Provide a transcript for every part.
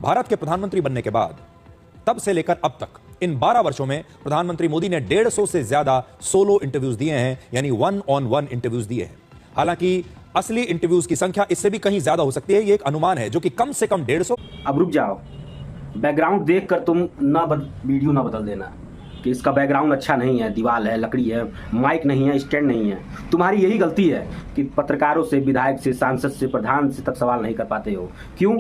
भारत के प्रधानमंत्री बनने के बाद तब से लेकर अब तक इन 12 वर्षों में प्रधानमंत्री मोदी ने 150 से ज्यादा सोलो इंटरव्यूज दिए हैं, यानी 1-on-1 इंटरव्यूज दिए हैं। हालांकि असली इंटरव्यूज की संख्या इससे भी कहीं ज्यादा हो सकती है, ये एक अनुमान है जो कि कम से कम 150। अब रुक जाओ, बैकग्राउंड देखकर तुम वीडियो ना बदल देना कि इसका बैकग्राउंड अच्छा नहीं है, दीवार है, लकड़ी है, माइक नहीं है, स्टैंड नहीं है। तुम्हारी यही गलती है कि पत्रकारों से, विधायक से, सांसद से, प्रधान से तक सवाल नहीं कर पाते हो। क्यों?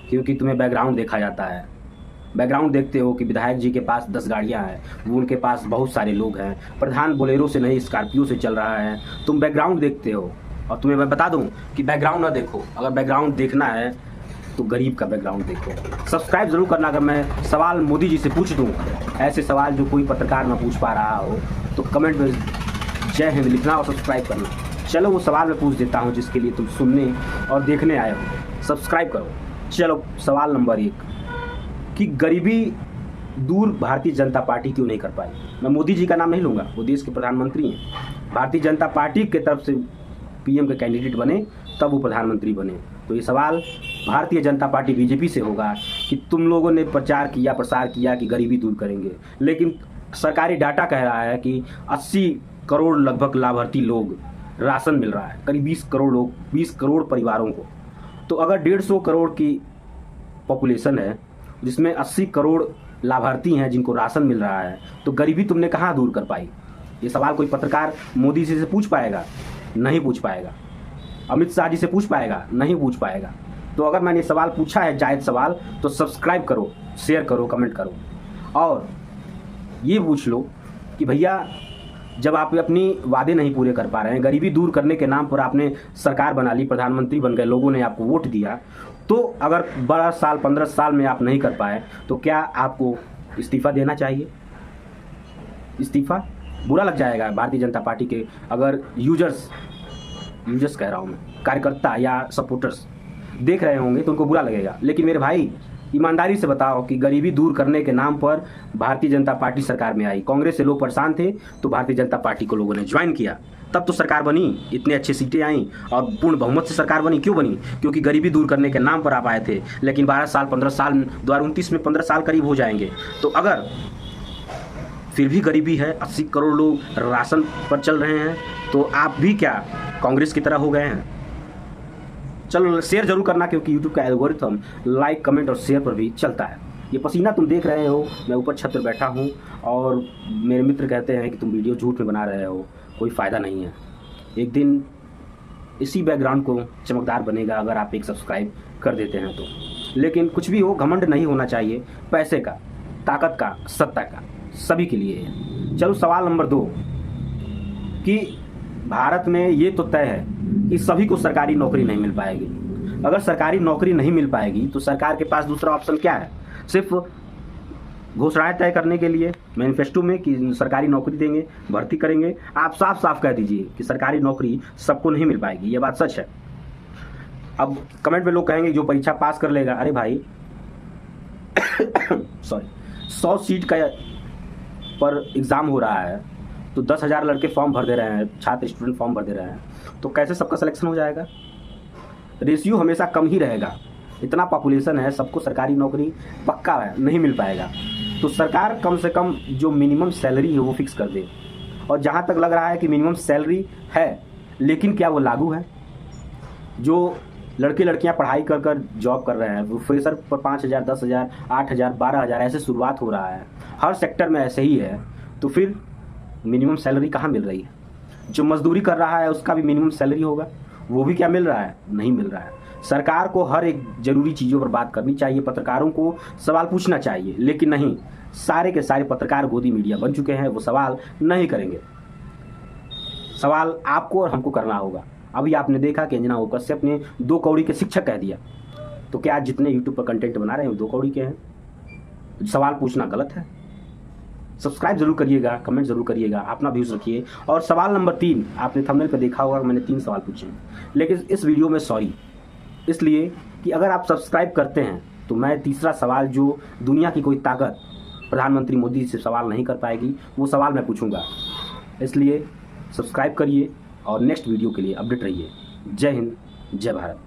क्योंकि तुम्हें बैकग्राउंड देखा जाता है। बैकग्राउंड देखते हो कि विधायक जी के पास 10 गाड़ियां हैं, वो उनके पास बहुत सारे लोग हैं, प्रधान बोलेरो से नहीं स्कॉर्पियो से चल रहा है। तुम बैकग्राउंड देखते हो। और तुम्हें मैं बता दूं कि बैकग्राउंड ना देखो, अगर बैकग्राउंड देखना है तो गरीब का बैकग्राउंड देखो। सब्सक्राइब जरूर करना। अगर मैं सवाल मोदी जी से पूछ दूं, ऐसे सवाल जो कोई पत्रकार ना पूछ पा रहा हो, तो कमेंट में जय हिंद लिखना और सब्सक्राइब करना। चलो वो सवाल मैं पूछ देता हूं जिसके लिए तुम सुनने और देखने आए हो। सब्सक्राइब करो। चलो सवाल नंबर 1 कि गरीबी दूर भारतीय जनता पार्टी क्यों नहीं कर पाई। मैं मोदी जी का नाम नहीं लूँगा, वो देश के प्रधानमंत्री हैं। भारतीय जनता पार्टी की तरफ से पीएम के कैंडिडेट बने तब वो प्रधानमंत्री बने। तो ये सवाल भारतीय जनता पार्टी बीजेपी से होगा कि तुम लोगों ने प्रचार किया, प्रसार किया कि गरीबी दूर करेंगे, लेकिन सरकारी डाटा कह रहा है कि 80 करोड़ लगभग लाभार्थी लोग राशन मिल रहा है, करीब 20 करोड़ लोग, 20 करोड़ परिवारों को। तो अगर 150 करोड़ की पॉपुलेशन है जिसमें 80 करोड़ लाभार्थी हैं जिनको राशन मिल रहा है, तो गरीबी तुमने कहाँ दूर कर पाई? ये सवाल कोई पत्रकार मोदी जी से पूछ पाएगा? नहीं पूछ पाएगा। अमित शाह जी से पूछ पाएगा? नहीं पूछ पाएगा। तो अगर मैंने सवाल पूछा है जायज़ सवाल, तो सब्सक्राइब करो, शेयर करो, कमेंट करो और ये पूछ लो कि भैया जब आप अपनी वादे नहीं पूरे कर पा रहे हैं, गरीबी दूर करने के नाम पर आपने सरकार बना ली, प्रधानमंत्री बन गए, लोगों ने आपको वोट दिया, तो अगर 12 साल 15 साल में आप नहीं कर पाए तो क्या आपको इस्तीफा देना चाहिए? इस्तीफा बुरा लग जाएगा भारतीय जनता पार्टी के अगर यूजर्स कह रहा हूँ मैं, कार्यकर्ता या सपोर्टर्स देख रहे होंगे तो उनको बुरा लगेगा। लेकिन मेरे भाई ईमानदारी से बताओ कि गरीबी दूर करने के नाम पर भारतीय जनता पार्टी सरकार में आई। कांग्रेस से लोग परेशान थे तो भारतीय जनता पार्टी को लोगों ने ज्वाइन किया, तब तो सरकार बनी, इतने अच्छे सीटें आई और पूर्ण बहुमत से सरकार बनी। क्यों बनी? क्योंकि गरीबी दूर करने के नाम पर आप आए थे। लेकिन 12 साल 15 साल 2029 में 15 साल करीब हो जाएंगे, तो अगर फिर भी गरीबी है, 80 करोड़ लोग राशन पर चल रहे हैं, तो आप भी क्या कांग्रेस की तरह हो गए हैं? चलो शेयर जरूर करना, क्योंकि यूट्यूब का एल्गोरिथम लाइक, कमेंट और शेयर पर भी चलता है। ये पसीना तुम देख रहे हो, मैं ऊपर छत पर बैठा हूँ और मेरे मित्र कहते हैं कि तुम वीडियो झूठ में बना रहे हो, कोई फ़ायदा नहीं है। एक दिन इसी बैकग्राउंड को चमकदार बनेगा अगर आप एक सब्सक्राइब कर देते हैं तो। लेकिन कुछ भी हो, घमंड नहीं होना चाहिए, पैसे का, ताकत का, सत्ता का, सभी के लिए है। चलो सवाल नंबर 2 कि भारत में ये तो तय है कि सभी को सरकारी नौकरी नहीं मिल पाएगी। अगर सरकारी नौकरी नहीं मिल पाएगी तो सरकार के पास दूसरा ऑप्शन क्या है? सिर्फ घोषणाएं तय करने के लिए मैनिफेस्टो में कि सरकारी नौकरी देंगे, भर्ती करेंगे। आप साफ साफ कह दीजिए कि सरकारी नौकरी सबको नहीं मिल पाएगी, ये बात सच है। अब कमेंट में लोग कहेंगे जो परीक्षा पास कर लेगा, अरे भाई सॉरी, 100 सीट का पर एग्ज़ाम हो रहा है तो 10,000 लड़के फॉर्म भर दे रहे हैं, छात्र स्टूडेंट फॉर्म भर दे रहे हैं, तो कैसे सबका सिलेक्शन हो जाएगा? रेशियो हमेशा कम ही रहेगा। इतना पॉपुलेशन है, सबको सरकारी नौकरी पक्का है नहीं मिल पाएगा। तो सरकार कम से कम जो मिनिमम सैलरी है वो फिक्स कर दे। और जहाँ तक लग रहा है कि मिनिमम सैलरी है, लेकिन क्या वो लागू है? जो लड़के लड़कियाँ पढ़ाई कर कर जॉब कर रहे हैं, वो फ्रेशर पर 5,000, 10,000, 8,000, 12,000 ऐसे शुरुआत हो रहा है। हर सेक्टर में ऐसे ही है। तो फिर मिनिमम सैलरी कहाँ मिल रही है? जो मजदूरी कर रहा है उसका भी मिनिमम सैलरी होगा, वो भी क्या मिल रहा है? नहीं मिल रहा है। सरकार को हर एक जरूरी चीज़ों पर बात करनी चाहिए, पत्रकारों को सवाल पूछना चाहिए, लेकिन नहीं, सारे के सारे पत्रकार गोदी मीडिया बन चुके हैं, वो सवाल नहीं करेंगे। सवाल आपको और हमको करना होगा। अभी आपने देखा कि अंजना कश्यप ने 2 कौड़ी के शिक्षक कह दिया, तो क्या आज जितने यूट्यूब पर कंटेंट बना रहे हैं 2 कौड़ी के हैं? सवाल पूछना गलत है। सब्सक्राइब जरूर करिएगा, कमेंट जरूर करिएगा, अपना व्यूज़ रखिए। और सवाल नंबर 3 आपने थंबनेल पे देखा होगा, मैंने 3 सवाल पूछे हैं, लेकिन इस वीडियो में सॉरी इसलिए कि अगर आप सब्सक्राइब करते हैं तो मैं तीसरा सवाल जो दुनिया की कोई ताकत प्रधानमंत्री मोदी से सवाल नहीं कर पाएगी, वो सवाल मैं पूछूंगा। इसलिए सब्सक्राइब करिए और नेक्स्ट वीडियो के लिए अपडेट रहिए। जय हिंद, जय भारत।